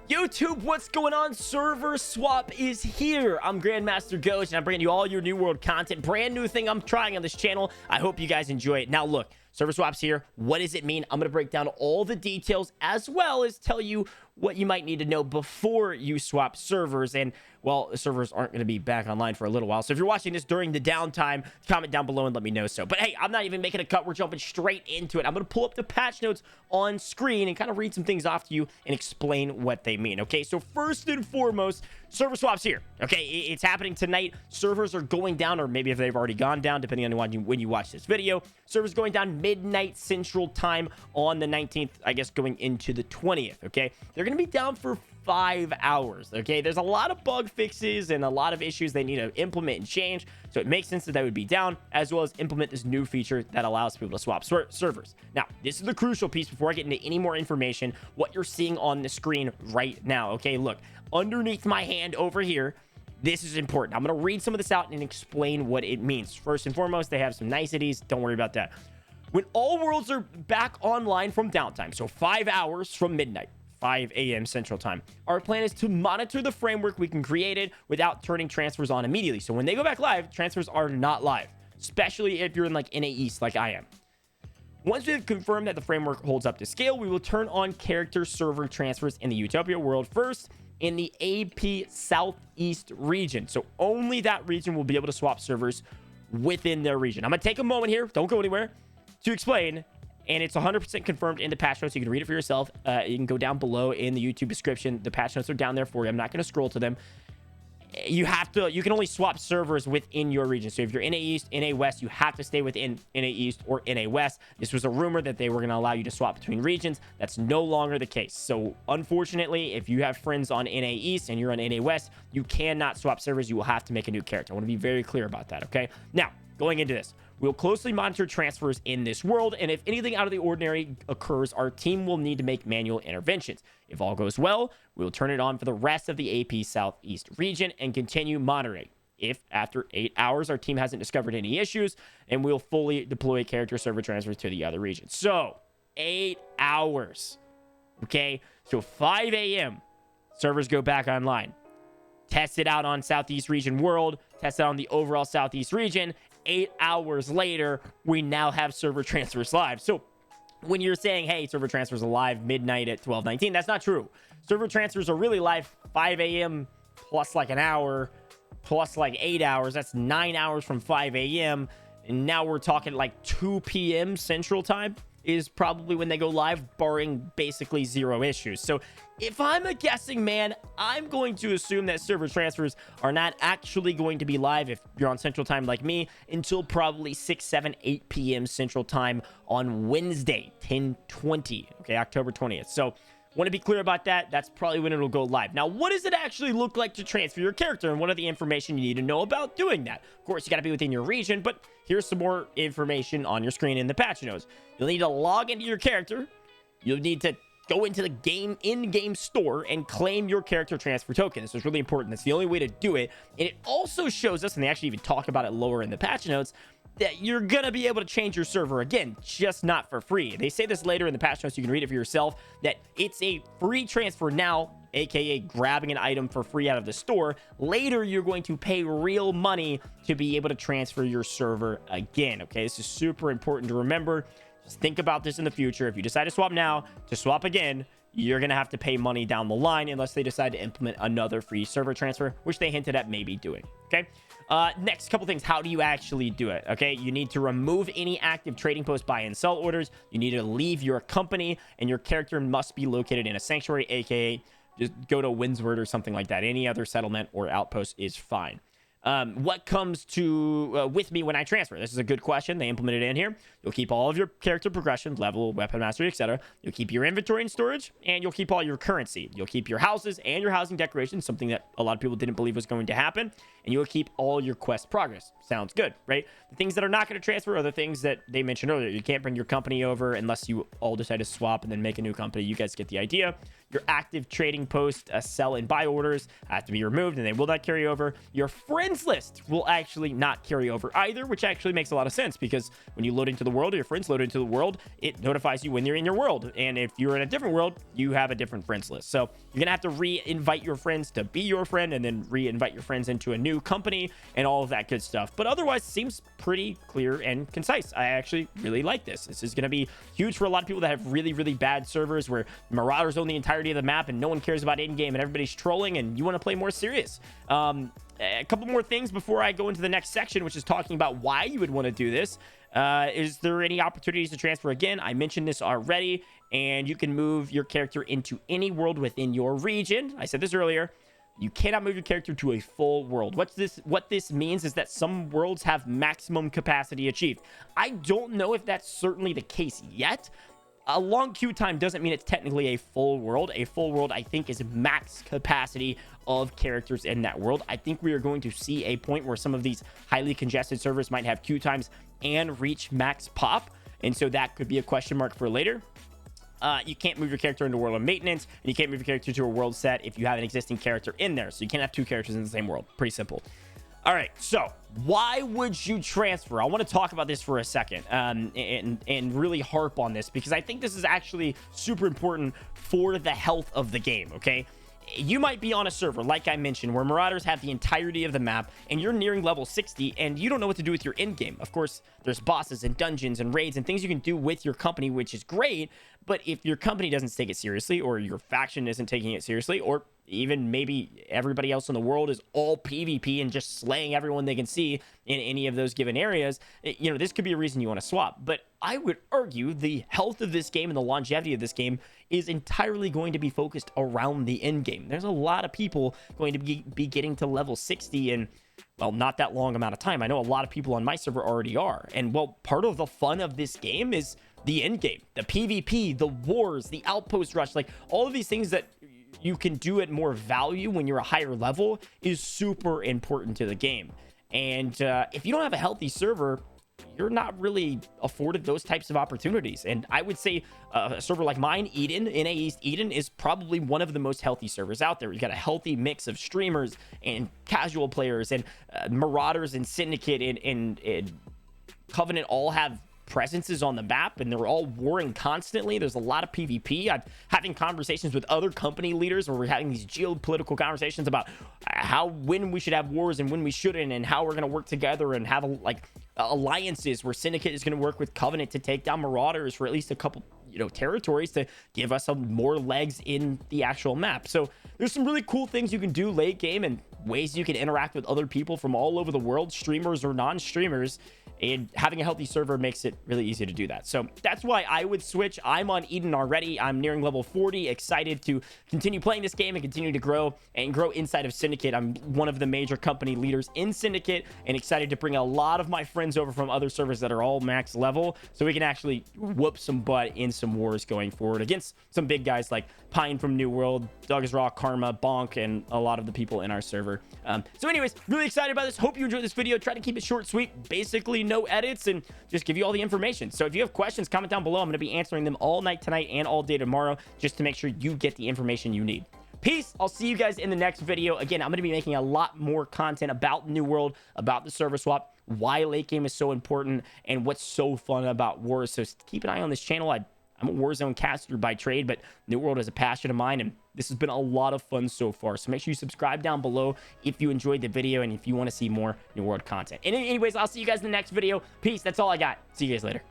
YouTube, what's going on? Server swap is here. I'm Grandmaster Ghost, and I'm bringing you all your New World content. Brand new thing I'm trying on this channel. I hope you guys enjoy it. Now, look, server swap's here. What does it mean? I'm going to break down all the details as well as tell you what you might need to know before you swap servers. And, well, the servers aren't going to be back online for a little while. So if you're watching this during the downtime, comment down below and let me know so. But hey, I'm not even making a cut. We're jumping straight into it. I'm going to pull up the patch notes on screen and kind of read some things off to you and explain what they mean. Okay, so first and foremost, server swaps here. Okay, it's happening tonight. Servers are going down, or maybe if they've already gone down, depending on when you watch this video. Servers going down midnight Central Time on the 19th, I guess going into the 20th. Okay, they're going to be down for 5 hours. Okay, there's a lot of bug fixes and a lot of issues they need to implement and change, so it makes sense that would be down, as well as implement this new feature that allows people to swap servers. Now, this is the crucial piece before I get into any more information. What you're seeing on the screen right now. Okay, look, underneath my hand over here, this is important. I'm going to read some of this out and explain what it means. First and foremost, they have some niceties. Don't worry about that. When all worlds are back online from downtime, so 5 hours from midnight, 5 a.m. Central Time, our plan is to monitor the framework we can create it without turning transfers on immediately. So when they go back live, transfers are not live, especially if you're in like NA East like I am. Once we've confirmed that the framework holds up to scale, we will turn on character server transfers in the Utopia world first in the AP Southeast region. So only that region will be able to swap servers within their region. I'm going to take a moment here, don't go anywhere, to explain, and it's 100% confirmed in the patch notes. You can read it for yourself. You can go down below in the YouTube description. The patch notes are down there for you. I'm not going to scroll to them. You can only swap servers within your region. So if you're NA East, NA West, you have to stay within NA East or NA West. This was a rumor that they were going to allow you to swap between regions. That's no longer the case. So unfortunately, if you have friends on NA East and you're on NA West, you cannot swap servers. You will have to make a new character. I want to be very clear about that, okay? Now, going into this, we'll closely monitor transfers in this world, and if anything out of the ordinary occurs, our team will need to make manual interventions. If all goes well, we'll turn it on for the rest of the AP Southeast region and continue monitoring. If after 8 hours our team hasn't discovered any issues, and we'll fully deploy character server transfers to the other regions. So 8 hours. Okay, so 5 a.m. servers go back online. Test it out on Southeast region world. Test it on the overall Southeast region. 8 hours later, we now have server transfers live. So when you're saying, hey, server transfers are live midnight at 12:19, that's not true. Server transfers are really live 5 a.m. plus like an hour, plus like 8 hours. That's 9 hours from 5 a.m. And now we're talking like 2 p.m. Central Time is probably when they go live, barring basically zero issues. So if I'm a guessing man, I'm going to assume that server transfers are not actually going to be live if you're on Central Time like me until probably 6, 7, 8 p.m. Central Time on Wednesday, 10/20, okay, October 20th. So want to be clear about that. That's probably when it'll go live. Now, what does it actually look like to transfer your character, and what are the information you need to know about doing that? Of course, you got to be within your region, but here's some more information on your screen in the patch notes. You'll need to log into your character. You'll need to go into the in-game store and claim your character transfer token. This is really important. That's the only way to do it. And it also shows us, and they actually even talk about it lower in the patch notes, that you're going to be able to change your server again, just not for free. They say this later in the patch notes. You can read it for yourself, that it's a free transfer now, aka grabbing an item for free out of the store. Later, you're going to pay real money to be able to transfer your server again. Okay, this is super important to remember. Just think about this in the future. If you decide to swap now, to swap again, you're going to have to pay money down the line unless they decide to implement another free server transfer, which they hinted at maybe doing. Okay. Next couple things. How do you actually do it? Okay. You need to remove any active trading post buy and sell orders. You need to leave your company, and your character must be located in a sanctuary, aka just go to Windsward or something like that. Any other settlement or outpost is fine. What comes to with me when I transfer? This is a good question. They implemented it in here. You'll keep all of your character progression, level, weapon mastery, etc. You'll keep your inventory and storage, and you'll keep all your currency. You'll keep your houses and your housing decorations, something that a lot of people didn't believe was going to happen. And you'll keep all your quest progress. Sounds good, right? The things that are not going to transfer are the things that they mentioned earlier. You can't bring your company over unless you all decide to swap and then make a new company. You guys get the idea. Your active trading post, sell and buy orders have to be removed, and they will not carry over. Your friends list will actually not carry over either, which actually makes a lot of sense, because when you load into the world, or your friends load into the world, it notifies you when you're in your world. And if you're in a different world, you have a different friends list. So you're gonna have to re-invite your friends to be your friend, and then re-invite your friends into a new company and all of that good stuff. But otherwise, it seems pretty clear and concise. I actually really like this. This is gonna be huge for a lot of people that have really, really bad servers where Marauders own the entirety of the map and no one cares about in-game and everybody's trolling, and you want to play more serious. A couple more things before I go into the next section, which is talking about why you would want to do this. Is there any opportunities to transfer? Again, I mentioned this already, and you can move your character into any world within your region. I said this earlier. You cannot move your character to a full world. What this means is that some worlds have maximum capacity achieved. I don't know if that's certainly the case yet. A long queue time doesn't mean it's technically a full world. A full world, I think, is max capacity of characters in that world. I think we are going to see a point where some of these highly congested servers might have queue times and reach max pop. And so that could be a question mark for later. You can't move your character into a world of maintenance, and you can't move your character to a world set if you have an existing character in there. So you can't have two characters in the same world. Pretty simple. All right, so why would you transfer? I want to talk about this for a second, and really harp on this, because I think this is actually super important for the health of the game, okay? You might be on a server, like I mentioned, where Marauders have the entirety of the map, and you're nearing level 60, and you don't know what to do with your end game. Of course, there's bosses and dungeons and raids and things you can do with your company, which is great, but if your company doesn't take it seriously, or your faction isn't taking it seriously, or even maybe everybody else in the world is all PvP and just slaying everyone they can see in any of those given areas, you know, this could be a reason you want to swap. But I would argue the health of this game and the longevity of this game is entirely going to be focused around the end game. There's a lot of people going to be getting to level 60 in, well, not that long amount of time. I know a lot of people on my server already are. And, well, part of the fun of this game is the end game, the PvP, the wars, the outpost rush, like all of these things that you can do at more value when you're a higher level is super important to the game. And if you don't have a healthy server, you're not really afforded those types of opportunities. And I would say a server like mine, Eden, NA East Eden, is probably one of the most healthy servers out there. You got a healthy mix of streamers and casual players, and Marauders and Syndicate and Covenant all have presences on the map, and they're all warring constantly. There's a lot of PvP. I'm having conversations with other company leaders where we're having these geopolitical conversations about when we should have wars and when we shouldn't, and how we're going to work together and have alliances where Syndicate is going to work with Covenant to take down Marauders for at least a couple, you know, territories to give us some more legs in the actual map. So there's some really cool things you can do late game, and ways you can interact with other people from all over the world, streamers or non-streamers, and having a healthy server makes it really easy to do that. So that's why I would switch. I'm on Eden already. I'm nearing level 40, excited to continue playing this game and continue to grow inside of Syndicate. I'm one of the major company leaders in Syndicate, and excited to bring a lot of my friends over from other servers that are all max level, so we can actually whoop some butt in some wars going forward against some big guys like Pine from New World, Doug's Raw, Karma, Bonk, and a lot of the people in our server. So anyways, really excited about this. Hope you enjoyed this video. Try to keep it short, sweet, basically no edits, and just give you all the information. So if you have questions, comment down below. I'm going to be answering them all night tonight and all day tomorrow, just to make sure you get the information you need. Peace. I'll see you guys in the next video. Again, I'm going to be making a lot more content about New World, about the server swap, why late game is so important, and what's so fun about wars. So keep an eye on this channel. I'm a Warzone caster by trade, but New World is a passion of mine, and this has been a lot of fun so far. So make sure you subscribe down below if you enjoyed the video and if you want to see more New World content. And anyways, I'll see you guys in the next video. Peace. That's all I got. See you guys later.